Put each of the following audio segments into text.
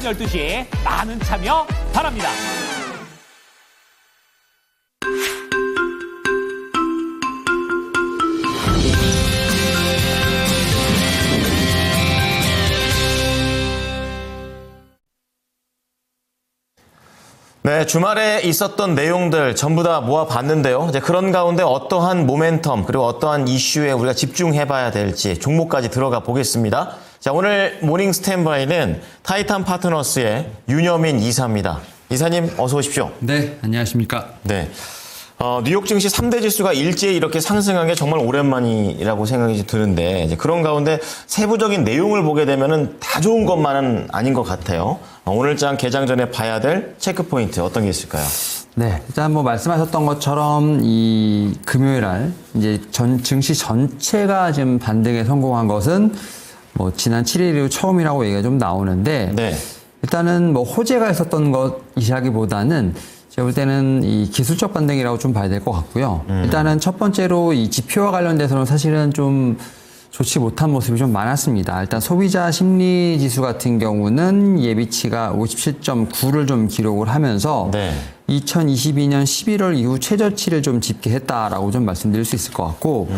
오전 12시에 많은 참여 바랍니다. 네, 주말에 있었던 내용들 전부 다 모아봤는데요. 이제 그런 가운데 어떠한 모멘텀 그리고 어떠한 이슈에 우리가 집중해봐야 될지 종목까지 들어가 보겠습니다. 자, 오늘 모닝 스탠바이는 타이탄 파트너스의 윤여민 이사입니다. 이사님 어서 오십시오. 네, 안녕하십니까. 네. 뉴욕 증시 3대 지수가 일제히 이렇게 상승한 게 정말 오랜만이라고 생각이 드는데 이제 그런 가운데 세부적인 내용을 보게 되면은 다 좋은 것만은 아닌 것 같아요. 오늘장 개장 전에 봐야 될 체크 포인트 어떤 게 있을까요? 네, 일단 뭐 말씀하셨던 것처럼 이 금요일 날 이제 증시 전체가 지금 반등에 성공한 것은 뭐 지난 7일 이후 처음이라고 얘기가 좀 나오는데 네. 일단은 뭐 호재가 있었던 것이라기보다는 제가 볼 때는 이 기술적 반등이라고 좀 봐야 될 것 같고요. 일단은 첫 번째로 이 지표와 관련돼서는 사실은 좀 좋지 못한 모습이 좀 많았습니다. 일단 소비자 심리 지수 같은 경우는 예비치가 57.9를 좀 기록을 하면서 네. 2022년 11월 이후 최저치를 좀 집계했다라고 좀 말씀드릴 수 있을 것 같고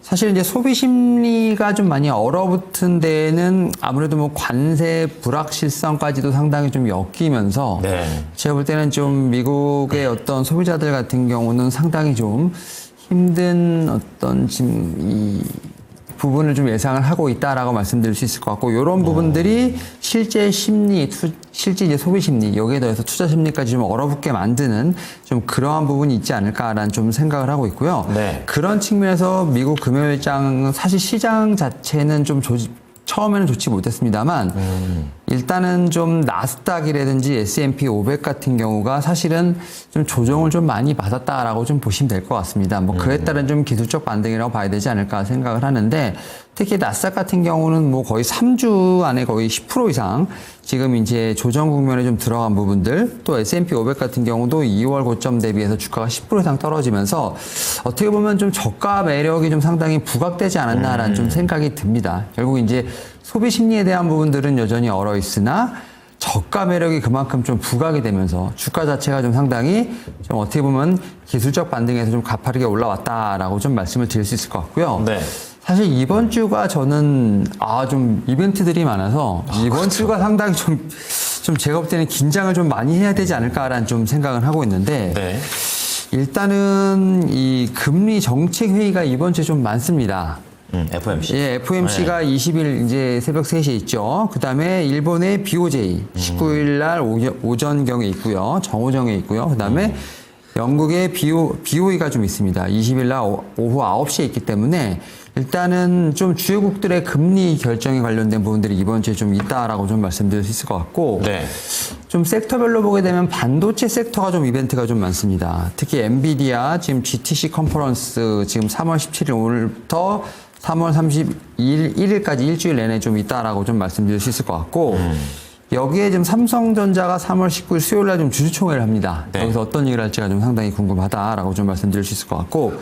사실 이제 소비 심리가 좀 많이 얼어붙은 데에는 아무래도 뭐 관세 불확실성까지도 상당히 좀 엮이면서 네. 제가 볼 때는 좀 미국의 어떤 소비자들 같은 경우는 상당히 좀 힘든 어떤 지금 이 부분을 좀 예상을 하고 있다라고 말씀드릴 수 있을 것 같고 이런 부분들이 실제 심리, 실제 이제 소비 심리 여기에 더해서 투자 심리까지 좀 얼어붙게 만드는 좀 그러한 부분이 있지 않을까라는 좀 생각을 하고 있고요. 네. 그런 측면에서 미국 금요일장 사실 시장 자체는 좀 처음에는 좋지 못했습니다만 일단은 좀 나스닥이라든지 S&P 500 같은 경우가 사실은 좀 조정을 좀 많이 받았다라고 좀 보시면 될 것 같습니다. 뭐 그에 따른 좀 기술적 반등이라고 봐야 되지 않을까 생각을 하는데 특히 나스닥 같은 경우는 뭐 거의 3주 안에 거의 10% 이상 지금 이제 조정 국면에 좀 들어간 부분들 또 S&P 500 같은 경우도 2월 고점 대비해서 주가가 10% 이상 떨어지면서 어떻게 보면 좀 저가 매력이 좀 상당히 부각되지 않았나라는 좀 생각이 듭니다. 결국 이제 소비 심리에 대한 부분들은 여전히 얼어 있으나 저가 매력이 그만큼 좀 부각이 되면서 주가 자체가 좀 상당히 좀 어떻게 보면 기술적 반등에서 좀 가파르게 올라왔다라고 좀 말씀을 드릴 수 있을 것 같고요. 네. 사실 이번 주가 저는 좀 이벤트들이 많아서 이번 주가 상당히 좀 제가 볼 때는 긴장을 좀 많이 해야 되지 않을까라는 좀 생각을 하고 있는데 네. 일단은 이 금리 정책 회의가 이번 주에 좀 많습니다. FOMC. 예, FOMC가 20일 이제 새벽 3시에 있죠. 그 다음에 일본의 BOJ 19일 날 오전경에 있고요. 정오정에 있고요. 그 다음에 영국의 BOE가 좀 있습니다. 20일 날 오후 9시에 있기 때문에 일단은 좀 주요국들의 금리 결정에 관련된 부분들이 이번 주에 좀 있다라고 좀 말씀드릴 수 있을 것 같고 네. 좀 섹터별로 보게 되면 반도체 섹터가 좀 이벤트가 좀 많습니다. 특히 엔비디아 지금 GTC 컨퍼런스 지금 3월 17일 오늘부터 3월 31일까지 일주일 내내 좀 있다라고 좀 말씀드릴 수 있을 것 같고 여기에 지금 삼성전자가 3월 19일 수요일 날 좀 주주총회를 합니다. 네. 여기서 어떤 얘기를 할지가 좀 상당히 궁금하다라고 좀 말씀드릴 수 있을 것 같고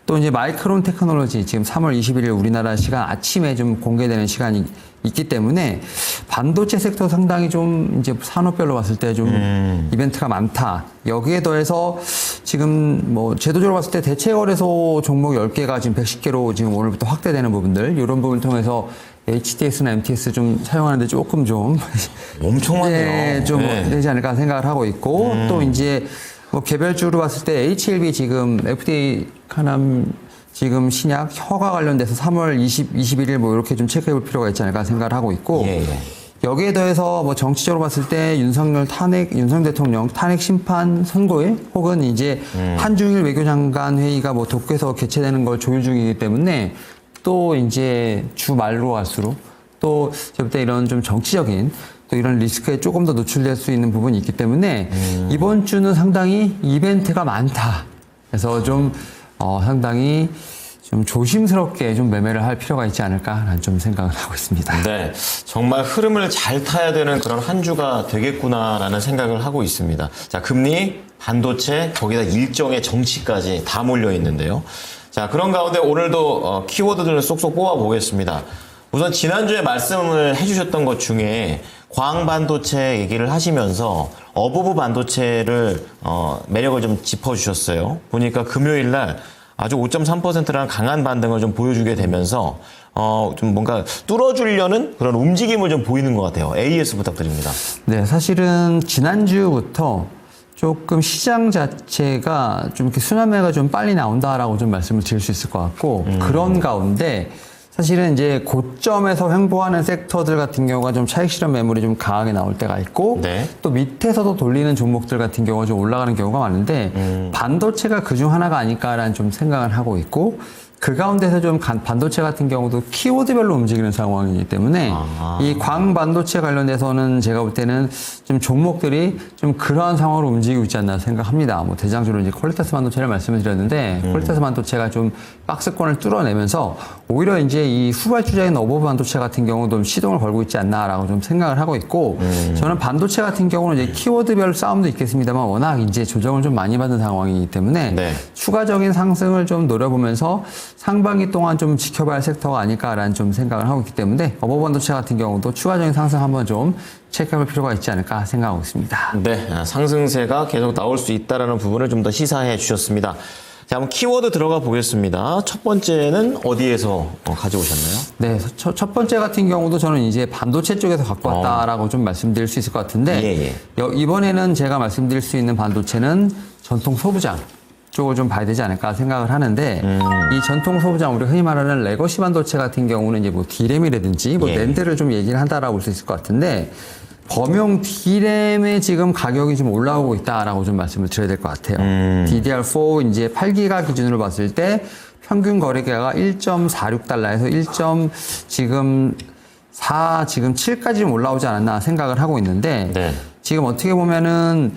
또 이제 마이크론 테크놀로지 지금 3월 21일 우리나라 시간 아침에 좀 공개되는 시간이 있기 때문에 반도체 섹터 상당히 좀 이제 산업별로 봤을 때 좀 이벤트가 많다. 여기에 더해서 지금 뭐 제도적으로 봤을 때 대체 거래소 종목 10개가 지금 110개로 지금 오늘부터 확대되는 부분들 이런 부분을 통해서 HTS나 MTS 좀 사용하는데 조금 좀 엄청 많네요. 네, 좀 네. 되지 않을까 생각을 하고 있고 또 이제 뭐 개별주로 봤을 때 HLB 지금 FDA 하남 지금 신약 허가 관련돼서 3월 21일 뭐 이렇게 좀 체크해 볼 필요가 있지 않을까 생각을 하고 있고 예. 여기에 더해서 뭐 정치적으로 봤을 때 윤석열 대통령 탄핵 심판 선고일 혹은 이제 한중일 외교장관 회의가 뭐 독해서 개최되는 걸 조율 중이기 때문에 또 이제 주 말로 갈수록 또 저부터 이런 좀 정치적인 또 이런 리스크에 조금 더 노출될 수 있는 부분이 있기 때문에 이번 주는 상당히 이벤트가 많다. 그래서 좀 상당히 좀 조심스럽게 좀 매매를 할 필요가 있지 않을까라는 좀 생각을 하고 있습니다. 네, 정말 흐름을 잘 타야 되는 그런 한 주가 되겠구나라는 생각을 하고 있습니다. 자, 금리, 반도체, 거기다 일정의 정치까지 다 몰려 있는데요. 자, 그런 가운데 오늘도 키워드들을 쏙쏙 뽑아 보겠습니다. 우선 지난주에 말씀을 해주셨던 것 중에 광 반도체 얘기를 하시면서 어버브 반도체를 매력을 좀 짚어주셨어요. 보니까 금요일 날 아주 5.3%라는 강한 반등을 좀 보여주게 되면서 좀 뭔가 뚫어주려는 그런 움직임을 좀 보이는 것 같아요. AS 부탁드립니다. 네, 사실은 지난주부터 조금 시장 자체가 좀 이렇게 순환매가 좀 빨리 나온다라고 좀 말씀을 드릴 수 있을 것 같고, 그런 가운데 사실은 이제 고점에서 횡보하는 섹터들 같은 경우가 좀 차익 실현 매물이 좀 강하게 나올 때가 있고, 네. 또 밑에서도 돌리는 종목들 같은 경우가 좀 올라가는 경우가 많은데, 반도체가 그중 하나가 아닐까라는 좀 생각을 하고 있고, 그 가운데서 좀 반도체 같은 경우도 키워드별로 움직이는 상황이기 때문에 이 광 반도체 관련돼서는 제가 볼 때는 좀 종목들이 좀 그러한 상황으로 움직이고 있지 않나 생각합니다. 뭐 대장주로 이제 퀄리타스 반도체를 말씀을 드렸는데 퀄리타스 반도체가 좀 박스권을 뚫어내면서 오히려 이제 이 후발주자인 어버브 반도체 같은 경우도 좀 시동을 걸고 있지 않나라고 좀 생각을 하고 있고 저는 반도체 같은 경우는 이제 키워드별 싸움도 있겠습니다만 워낙 이제 조정을 좀 많이 받은 상황이기 때문에 네. 추가적인 상승을 좀 노려보면서 상반기 동안 좀 지켜봐야 할 섹터가 아닐까라는 좀 생각을 하고 있기 때문에 어버브 반도체 같은 경우도 추가적인 상승 한번 좀 체크해볼 필요가 있지 않을까 생각하고 있습니다. 네, 상승세가 계속 나올 수 있다는 부분을 좀 더 시사해 주셨습니다. 자, 한번 키워드 들어가 보겠습니다. 첫 번째는 어디에서 가져오셨나요? 네, 첫 번째 같은 경우도 저는 이제 반도체 쪽에서 갖고 왔다라고 좀 말씀드릴 수 있을 것 같은데 이번에는 제가 말씀드릴 수 있는 반도체는 전통 소부장 쪽을 좀 봐야 되지 않을까 생각을 하는데 이 전통 소부장 우리가 흔히 말하는 레거시 반도체 같은 경우는 이제 뭐 D램이라든지 뭐 낸드를 좀 얘기를 한다라고 볼 수 있을 것 같은데 범용 D램의 지금 가격이 좀 올라오고 있다라고 좀 말씀을 드려야 될 것 같아요. DDR4 이제 8기가 기준으로 봤을 때 평균 거래가가 1.46달러에서 7까지 좀 올라오지 않았나 생각을 하고 있는데 네. 지금 어떻게 보면은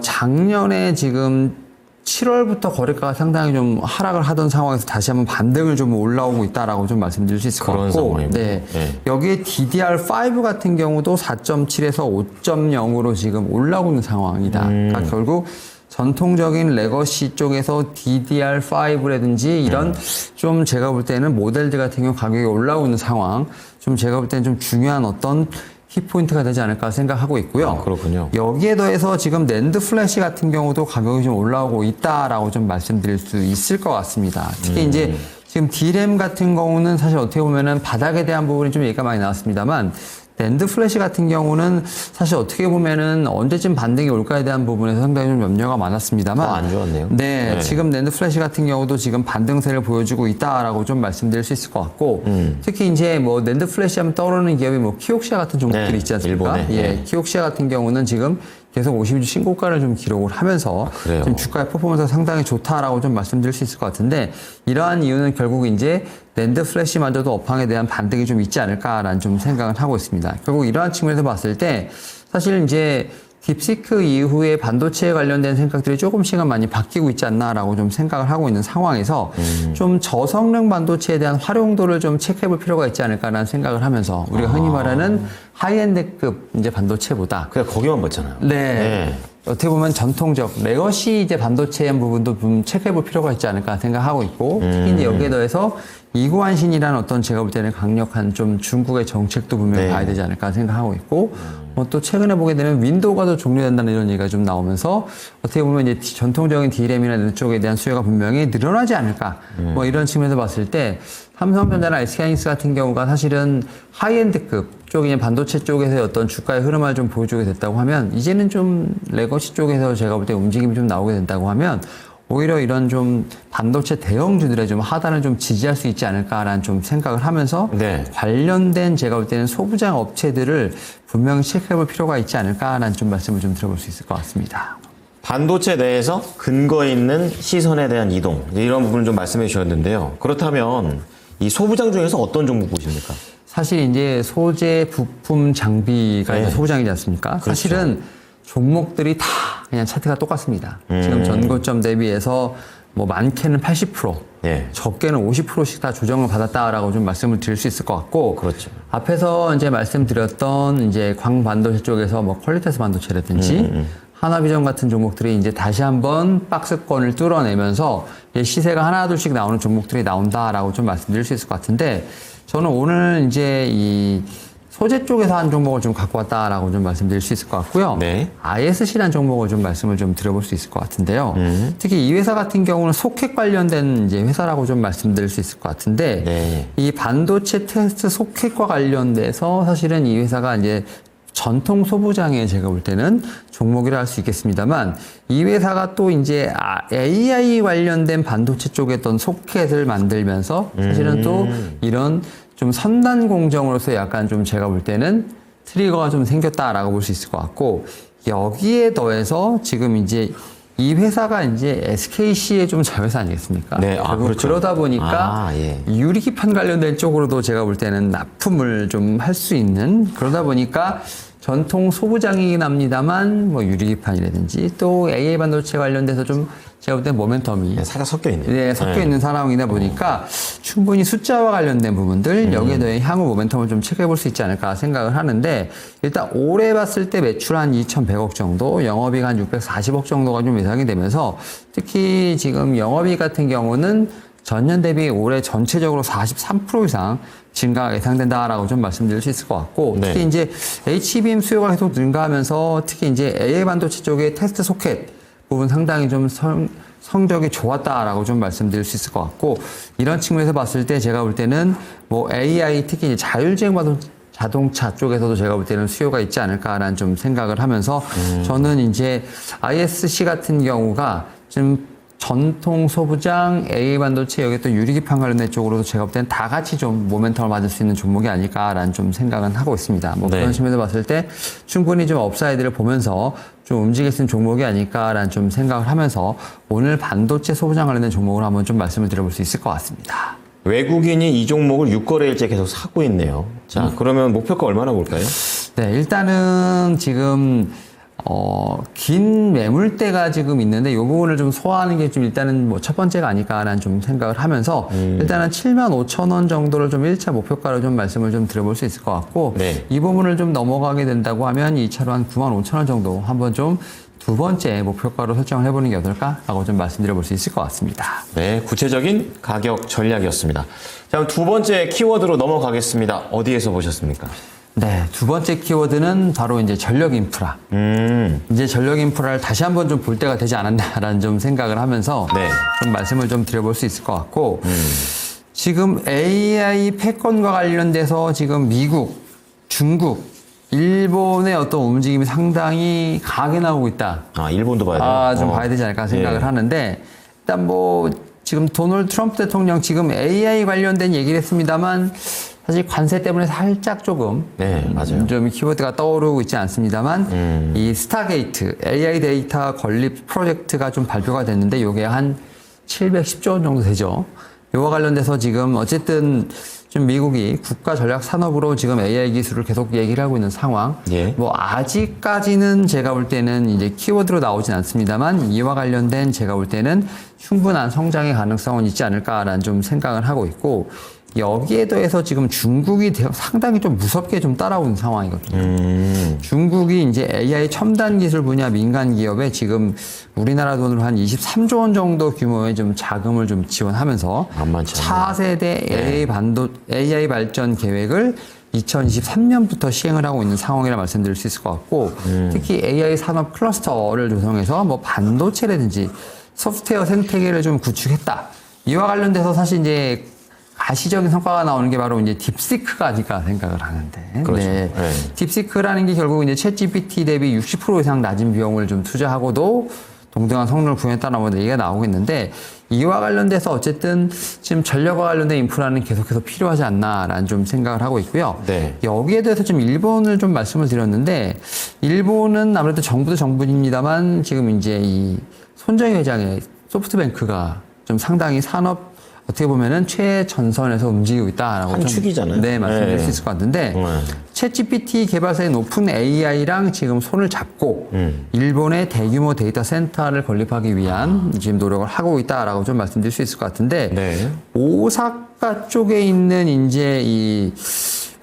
작년에 지금 7월부터 거래가가 상당히 좀 하락을 하던 상황에서 다시 한번 반등을 좀 올라오고 있다라고 좀 말씀드릴 수 있을 것 그런 같고, 상황이군요. 네. 네. 여기에 DDR5 같은 경우도 4.7에서 5.0으로 지금 올라오고 있는 상황이다. 그러니까 결국 전통적인 레거시 쪽에서 DDR5라든지 이런 좀 제가 볼 때는 모델들 같은 경우 가격이 올라오고 있는 상황, 좀 제가 볼 때는 좀 중요한 어떤 키포인트가 되지 않을까 생각하고 있고요. 그렇군요. 여기에 더해서 지금 낸드 플래시 같은 경우도 가격이 좀 올라오고 있다라고 좀 말씀드릴 수 있을 것 같습니다. 특히 이제 지금 D램 같은 경우는 사실 어떻게 보면은 바닥에 대한 부분이 좀 얘기가 많이 나왔습니다만 낸드 플래시 같은 경우는 사실 어떻게 보면은 언제쯤 반등이 올까에 대한 부분에서 상당히 좀 염려가 많았습니다만 안 좋았네요. 네, 지금 낸드 플래시 같은 경우도 지금 반등세를 보여주고 있다라고 좀 말씀드릴 수 있을 것 같고 특히 이제 뭐 낸드 플래시 하면 떠오르는 기업이 뭐 키옥시아 같은 종목들이 네, 있지 않습니까? 일본에. 예, 네. 키옥시아 같은 경우는 지금 계속 52주 신고가를 좀 기록을 하면서 그래요? 지금 주가의 퍼포먼스가 상당히 좋다라고 좀 말씀드릴 수 있을 것 같은데 이러한 이유는 결국 이제 낸드 플래시마저도 업황에 대한 반등이 좀 있지 않을까라는 좀 생각을 하고 있습니다. 결국 이러한 측면에서 봤을 때 사실 이제 딥시크 이후에 반도체에 관련된 생각들이 조금씩은 많이 바뀌고 있지 않나라고 좀 생각을 하고 있는 상황에서 좀 저성능 반도체에 대한 활용도를 좀 체크해볼 필요가 있지 않을까라는 생각을 하면서 우리가 흔히 말하는 하이엔드급 이제 반도체보다 그냥 거기만 봤잖아요. 네. 어떻게 보면 전통적 레거시 이제 반도체의 부분도 좀 체크해볼 필요가 있지 않을까 생각하고 있고 특히 이제 여기에 더해서 이구환신이라는 어떤 제가 볼 때는 강력한 좀 중국의 정책도 분명히 봐야 되지 않을까 생각하고 있고 또 최근에 보게 되면 윈도우가 더 종료된다는 이런 얘기가 좀 나오면서 어떻게 보면 이제 전통적인 D램이나 이런 쪽에 대한 수요가 분명히 늘어나지 않을까 뭐 이런 측면에서 봤을 때 삼성전자나 SK하이닉스 같은 경우가 사실은 하이엔드급 쪽인 반도체 쪽에서의 어떤 주가의 흐름을 좀 보여주게 됐다고 하면 이제는 좀 레거시 쪽에서 제가 볼 때 움직임이 좀 나오게 된다고 하면 오히려 이런 좀 반도체 대형주들의 좀 하단을 좀 지지할 수 있지 않을까라는 좀 생각을 하면서 관련된 제가 볼 때는 소부장 업체들을 분명히 체크해볼 필요가 있지 않을까라는 좀 말씀을 좀 드려볼 수 있을 것 같습니다. 반도체 내에서 근거 있는 시선에 대한 이동 이런 부분을 좀 말씀해 주셨는데요. 그렇다면 이 소부장 중에서 어떤 종목 보십니까? 사실 이제 소재, 부품, 장비가 이제 소부장이지 않습니까? 그렇죠. 사실은 종목들이 다 그냥 차트가 똑같습니다. 지금 전고점 대비해서 뭐 많게는 80%, 적게는 50%씩 다 조정을 받았다라고 좀 말씀을 드릴 수 있을 것 같고, 그렇죠. 앞에서 이제 말씀드렸던 이제 광 반도체 쪽에서 뭐 퀄리테스 반도체라든지 하나비전 같은 종목들이 이제 다시 한번 박스권을 뚫어내면서 시세가 하나둘씩 나오는 종목들이 나온다라고 좀 말씀드릴 수 있을 것 같은데, 저는 오늘 이제 이 소재 쪽에서 한 종목을 좀 갖고 왔다라고 좀 말씀드릴 수 있을 것 같고요. 네. ISC라는 종목을 좀 말씀을 좀 드려볼 수 있을 것 같은데요. 특히 이 회사 같은 경우는 소켓 관련된 이제 회사라고 좀 말씀드릴 수 있을 것 같은데 네. 이 반도체 테스트 소켓과 관련돼서 사실은 이 회사가 이제 전통 소부장에 제가 볼 때는 종목이라 할 수 있겠습니다만 이 회사가 또 이제 AI 관련된 반도체 쪽에 어떤 소켓을 만들면서 사실은 또 이런 좀 선단 공정으로서 약간 좀 제가 볼 때는 트리거가 좀 생겼다라고 볼 수 있을 것 같고 여기에 더해서 지금 이제 이 회사가 이제 SKC의 좀 자회사 아니겠습니까? 네, 그렇죠. 그러다 보니까 예. 유리기판 관련된 쪽으로도 제가 볼 때는 납품을 좀 할 수 있는 그러다 보니까 전통 소부장이긴 합니다만 뭐 유리기판이라든지 또 AI 반도체 관련돼서 좀 제가 볼 때 모멘텀이 살짝 섞여 있네요. 네, 섞여 있는 상황이다 보니까 충분히 숫자와 관련된 부분들 여기에 더해 향후 모멘텀을 좀 체크해 볼 수 있지 않을까 생각을 하는데 일단 올해 봤을 때 매출 한 2,100억 정도, 영업이익 한 640억 정도가 좀 예상이 되면서 특히 지금 영업이익 같은 경우는 전년 대비 올해 전체적으로 43% 이상 증가가 예상된다라고 좀 말씀드릴 수 있을 것 같고 네. 특히 이제 HBM 수요가 계속 증가하면서 특히 이제 AI 반도체 쪽의 테스트 소켓 부분 상당히 좀 성적이 좋았다라고 좀 말씀드릴 수 있을 것 같고 이런 측면에서 봤을 때 제가 볼 때는 뭐 AI 특히 이제 자율주행 자동차 쪽에서도 제가 볼 때는 수요가 있지 않을까라는 좀 생각을 하면서 저는 이제 ISC 같은 경우가 좀 전통 소부장, AI 반도체, 여기 또 유리기판 관련된 쪽으로도 제가 볼 때는 다 같이 좀 모멘텀을 맞을 수 있는 종목이 아닐까라는 좀 생각은 하고 있습니다. 뭐 네. 그런 측면에서 봤을 때 충분히 좀 업사이드를 보면서 좀 움직일 수 있는 종목이 아닐까라는 좀 생각을 하면서 오늘 반도체 소부장 관련된 종목을 한번 좀 말씀을 드려볼 수 있을 것 같습니다. 외국인이 이 종목을 6거래일째 계속 사고 있네요. 자, 그러면 목표가 얼마나 볼까요? 네, 일단은 지금 긴 매물대가 지금 있는데 이 부분을 좀 소화하는 게 좀 일단은 뭐 첫 번째가 아닐까라는 좀 생각을 하면서 일단은 75,000원 정도를 좀 1차 목표가로 좀 말씀을 좀 드려볼 수 있을 것 같고 네. 이 부분을 좀 넘어가게 된다고 하면 2차로 한 95,000원 정도 한번 좀 두 번째 목표가로 설정을 해보는 게 어떨까라고 좀 말씀드려볼 수 있을 것 같습니다. 네, 구체적인 가격 전략이었습니다. 자, 그럼 두 번째 키워드로 넘어가겠습니다. 어디에서 보셨습니까? 네, 두 번째 키워드는 바로 이제 전력 인프라. 이제 전력 인프라를 다시 한번 좀 볼 때가 되지 않았나라는 좀 생각을 하면서 네. 좀 말씀을 좀 드려볼 수 있을 것 같고 지금 AI 패권과 관련돼서 지금 미국, 중국, 일본의 어떤 움직임이 상당히 강하게 나오고 있다. 아, 일본도 봐야 돼요? 좀 봐야 되지 않을까 생각을 예. 하는데 일단 뭐 지금 도널드 트럼프 대통령 지금 AI 관련된 얘기를 했습니다만 사실 관세 때문에 살짝 조금 네, 맞아요. 좀 키워드가 떠오르고 있지 않습니다만 이 스타게이트 AI 데이터 건립 프로젝트가 좀 발표가 됐는데 이게 한 710조 원 정도 되죠. 이와 관련돼서 지금 어쨌든 좀 미국이 국가 전략 산업으로 지금 AI 기술을 계속 얘기를 하고 있는 상황. 예. 뭐 아직까지는 제가 볼 때는 이제 키워드로 나오진 않습니다만 이와 관련된 제가 볼 때는 충분한 성장의 가능성은 있지 않을까라는 좀 생각을 하고 있고 여기에 더해서 지금 중국이 상당히 좀 무섭게 좀 따라오는 상황이거든요. 중국이 이제 AI 첨단 기술 분야 민간 기업에 지금 우리나라 돈으로 한 23조 원 정도 규모의 좀 자금을 좀 지원하면서 만만치 않네요. 차세대 AI 발전 계획을 2023년부터 시행을 하고 있는 상황이라 말씀드릴 수 있을 것 같고 특히 AI 산업 클러스터를 조성해서 뭐 반도체라든지 소프트웨어 생태계를 좀 구축했다. 이와 관련돼서 사실 이제 가시적인 성과가 나오는 게 바로 이제 딥시크가 아닐까 생각을 하는데. 그렇죠. 네. 네. 딥시크라는 게 결국 이제 챗 GPT 대비 60% 이상 낮은 비용을 좀 투자하고도 동등한 성능을 구현했다는 뭐 얘기가 나오고 있는데 이와 관련돼서 어쨌든 지금 전력과 관련된 인프라는 계속해서 필요하지 않나라는 좀 생각을 하고 있고요. 네. 여기에 대해서 좀 일본을 좀 말씀을 드렸는데 일본은 아무래도 정부도 정부입니다만 지금 이제 이 손정희 회장의 소프트뱅크가 좀 상당히 산업 어떻게 보면은 최전선에서 움직이고 있다라고 한 축이잖아요. 네, 말씀드릴 네. 수 있을 것 같은데 챗GPT 개발사인 오픈 AI랑 지금 손을 잡고 일본의 대규모 데이터 센터를 건립하기 위한 지금 노력을 하고 있다라고 좀 말씀드릴 수 있을 것 같은데 네. 오사카 쪽에 있는 이제 이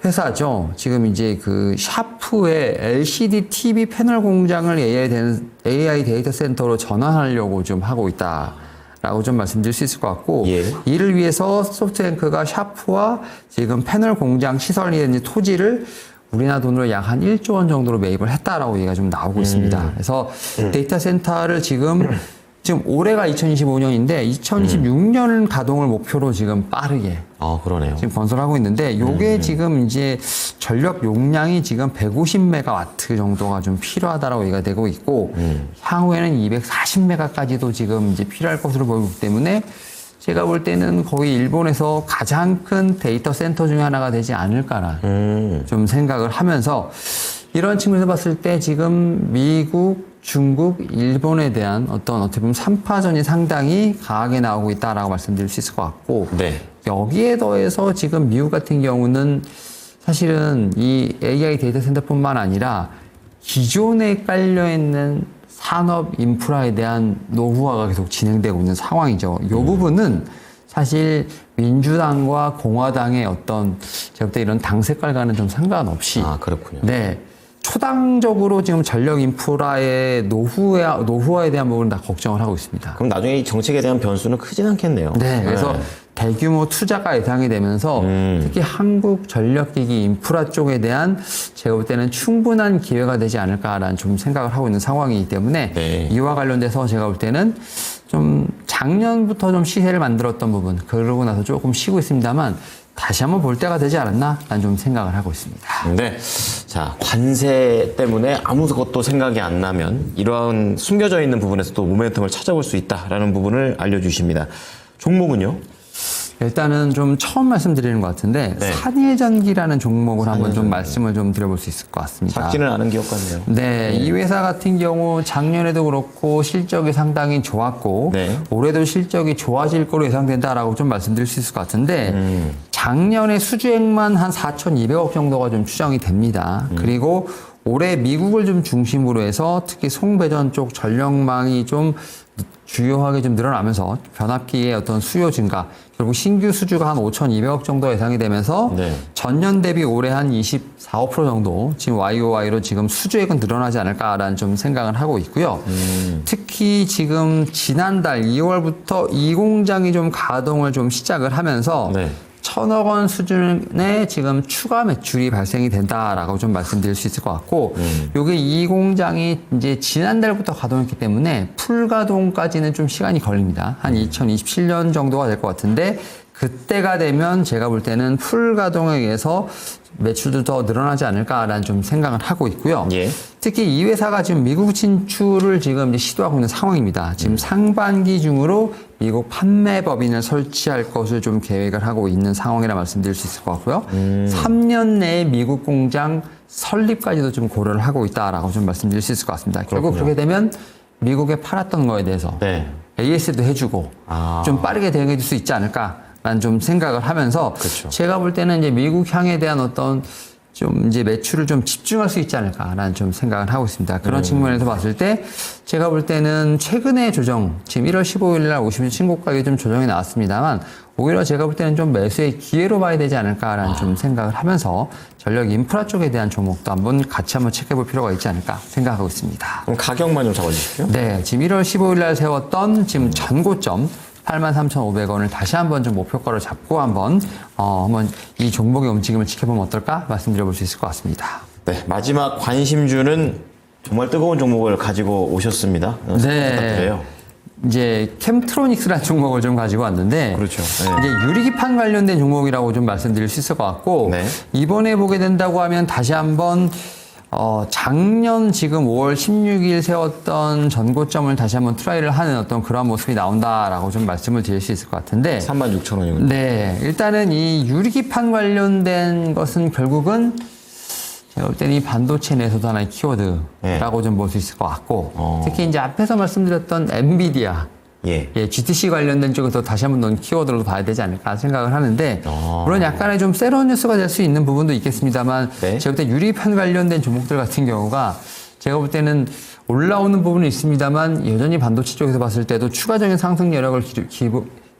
회사죠. 지금 이제 그 샤프의 LCD TV 패널 공장을 AI 데이터 센터로 전환하려고 좀 하고 있다. 라고 좀 말씀드릴 수 있을 것 같고 예. 이를 위해서 소프트뱅크가 샤프와 지금 패널 공장 시설이라든지 토지를 우리나라 돈으로 약 한 1조 원 정도로 매입을 했다라고 얘기가 좀 나오고 있습니다. 그래서 데이터 센터를 지금 올해가 2025년인데 2026년 가동을 목표로 지금 빠르게 그러네요. 지금 건설하고 있는데 요게 지금 이제 전력 용량이 지금 150메가와트 정도가 좀 필요하다라고 얘기가 되고 있고 향후에는 240메가까지도 지금 이제 필요할 것으로 보이기 때문에 제가 볼 때는 거의 일본에서 가장 큰 데이터 센터 중에 하나가 되지 않을까라는 좀 생각을 하면서 이런 측면에서 봤을 때 지금 미국, 중국, 일본에 대한 어떻게 보면 3파전이 상당히 강하게 나오고 있다라고 말씀드릴 수 있을 것 같고 네. 여기에 더해서 지금 미국 같은 경우는 사실은 이 AI 데이터 센터뿐만 아니라 기존에 깔려있는 산업 인프라에 대한 노후화가 계속 진행되고 있는 상황이죠. 이 부분은 사실 민주당과 공화당의 제가 볼 때 이런 당 색깔과는 좀 상관없이 그렇군요. 네. 초당적으로 지금 전력 인프라의 노후화에 대한 부분은 다 걱정을 하고 있습니다. 그럼 나중에 이 정책에 대한 변수는 크진 않겠네요. 네, 그래서 대규모 투자가 예상이 되면서 특히 한국 전력기기 인프라 쪽에 대한 제가 볼 때는 충분한 기회가 되지 않을까라는 좀 생각을 하고 있는 상황이기 때문에 네. 이와 관련돼서 제가 볼 때는 좀 작년부터 좀 시세를 만들었던 부분 그러고 나서 조금 쉬고 있습니다만 다시 한번 볼 때가 되지 않았나 라는 좀 생각을 하고 있습니다. 네. 자, 관세 때문에 아무것도 생각이 안 나면 이러한 숨겨져 있는 부분에서 또 모멘텀을 찾아볼 수 있다라는 부분을 알려주십니다. 종목은요? 일단은 좀 처음 말씀드리는 것 같은데 네. 산예전기라는 종목을 한번 좀 말씀을 좀 드려볼 수 있을 것 같습니다. 작지는 않은 기업 같네요. 네, 이 회사 같은 경우 작년에도 그렇고 실적이 상당히 좋았고 네. 올해도 실적이 좋아질 거로 예상된다라고 좀 말씀드릴 수 있을 것 같은데 작년에 수주액만 한 4,200억 정도가 좀 추정이 됩니다. 그리고 올해 미국을 좀 중심으로 해서 특히 송배전 쪽 전력망이 좀 주요하게 좀 늘어나면서 변압기의 어떤 수요 증가, 결국 신규 수주가 한 5,200억 정도 예상이 되면서 네. 전년 대비 올해 한 24% 정도 지금 YOY로 지금 수주액은 늘어나지 않을까라는 좀 생각을 하고 있고요. 특히 지금 지난달 2월부터 이 공장이 좀 가동을 좀 시작을 하면서 네. 1,000억 원 수준의 지금 추가 매출이 발생이 된다라고 좀 말씀드릴 수 있을 것 같고, 요게 이 공장이 이제 지난달부터 가동했기 때문에 풀 가동까지는 좀 시간이 걸립니다. 한 2027년 정도가 될 것 같은데, 그때가 되면 제가 볼 때는 풀 가동에 의해서 매출도 더 늘어나지 않을까라는 좀 생각을 하고 있고요. 예. 특히 이 회사가 지금 미국 진출을 지금 이제 시도하고 있는 상황입니다. 지금 상반기 중으로 미국 판매 법인을 설치할 것을 좀 계획을 하고 있는 상황이라 말씀드릴 수 있을 것 같고요. 3년 내에 미국 공장 설립까지도 좀 고려를 하고 있다라고 좀 말씀드릴 수 있을 것 같습니다. 결국 그렇게 되면 미국에 팔았던 거에 대해서 네. AS도 해주고 좀 빠르게 대응해 줄 수 있지 않을까? 라는 좀 생각을 하면서 그렇죠. 제가 볼 때는 이제 미국 향에 대한 어떤 좀 이제 매출을 좀 집중할 수 있지 않을까라는 좀 생각을 하고 있습니다. 그런 측면에서 봤을 때 제가 볼 때는 최근에 조정, 지금 1월 15일 날 50일 신고가에 좀 조정이 나왔습니다만 오히려 제가 볼 때는 좀 매수의 기회로 봐야 되지 않을까라는 좀 생각을 하면서 전력 인프라 쪽에 대한 종목도 한번 같이 한번 체크해 볼 필요가 있지 않을까 생각하고 있습니다. 그럼 가격만 좀 잡아주십시오. 네, 지금 1월 15일 날 세웠던 지금 전고점 83,500원을 다시 한번 좀 목표가로 잡고 한번 이 종목의 움직임을 지켜보면 어떨까 말씀드려볼 수 있을 것 같습니다. 네, 마지막 관심주는 정말 뜨거운 종목을 가지고 오셨습니다. 네. 부탁드려요. 이제 캠트로닉스라는 종목을 좀 가지고 왔는데 그렇죠. 네. 이제 유리기판 관련된 종목이라고 좀 말씀드릴 수 있을 것 같고 네. 이번에 보게 된다고 하면 다시 한번 작년 지금 5월 16일 세웠던 전고점을 다시 한번 트라이를 하는 어떤 그런 모습이 나온다라고 좀 말씀을 드릴 수 있을 것 같은데 36,000원이군요. 네, 일단은 이 유리기판 관련된 것은 결국은 제가 볼 때는 이 반도체 내에서도 하나의 키워드라고 네. 좀 볼 수 있을 것 같고 특히 이제 앞에서 말씀드렸던 엔비디아 예. GTC 관련된 쪽에서 다시 한번 넣은 키워드로 봐야 되지 않을까 생각을 하는데 물론 약간의 좀 새로운 뉴스가 될 수 있는 부분도 있겠습니다만 네. 제가 볼 때 유리판 관련된 종목들 같은 경우가 제가 볼 때는 올라오는 부분은 있습니다만 여전히 반도체 쪽에서 봤을 때도 추가적인 상승 여력을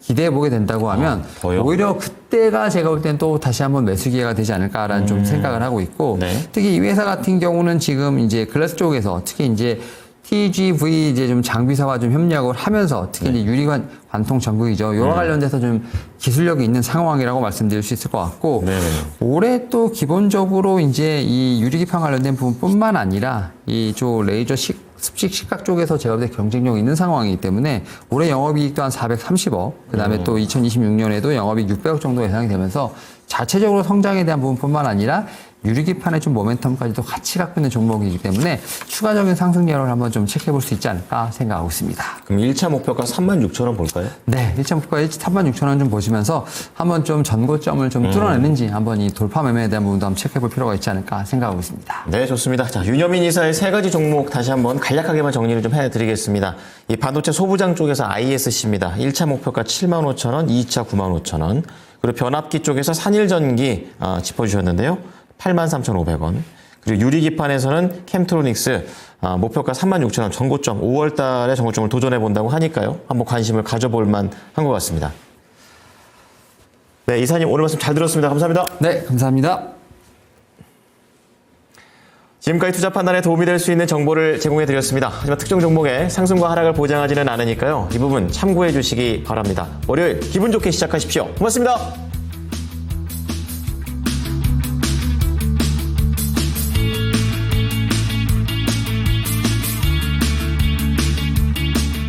기대해 보게 된다고 하면 더요? 오히려 그때가 제가 볼 때는 또 다시 한번 매수 기회가 되지 않을까라는 좀 생각을 하고 있고 네. 특히 이 회사 같은 경우는 지금 이제 글라스 쪽에서 특히 이제 TGV 이제 좀 장비사와 좀 협력을 하면서 특히 이제 유리관 관통 전구이죠. 이와 관련돼서 좀 기술력이 있는 상황이라고 말씀드릴 수 있을 것 같고 네. 올해 또 기본적으로 이제 이 유리기판 관련된 부분뿐만 아니라 이 레이저 습식 식각 쪽에서 제가 볼 때 경쟁력이 있는 상황이기 때문에 올해 영업이익도 한 430억, 그다음에 또 2026년에도 영업이익 600억 정도 예상이 되면서 자체적으로 성장에 대한 부분뿐만 아니라 유리기판의 좀 모멘텀까지도 같이 갖고 있는 종목이기 때문에 추가적인 상승 여력을 한번 좀 체크해 볼 수 있지 않을까 생각하고 있습니다. 그럼 1차 목표가 36,000원 볼까요? 네, 1차 목표가 36,000원 좀 보시면서 한번 좀 전고점을 좀 뚫어내는지 한번 이 돌파 매매에 대한 부분도 한번 체크해 볼 필요가 있지 않을까 생각하고 있습니다. 네, 좋습니다. 자, 윤여민 이사의 세 가지 종목 다시 한번 간략하게만 정리를 좀 해드리겠습니다. 이 반도체 소부장 쪽에서 ISC입니다. 1차 목표가 75,000원, 2차 95,000원. 그리고 변압기 쪽에서 산일전기 짚어주셨는데요. 83,500원. 그리고 유리기판에서는 캠트로닉스 목표가 36,000원 전고점 5월 달에 전고점을 도전해 본다고 하니까요. 한번 관심을 가져볼 만한 것 같습니다. 네, 이사님 오늘 말씀 잘 들었습니다. 감사합니다. 네, 감사합니다. 지금까지 투자 판단에 도움이 될 수 있는 정보를 제공해 드렸습니다. 하지만 특정 종목의 상승과 하락을 보장하지는 않으니까요. 이 부분 참고해 주시기 바랍니다. 월요일 기분 좋게 시작하십시오. 고맙습니다.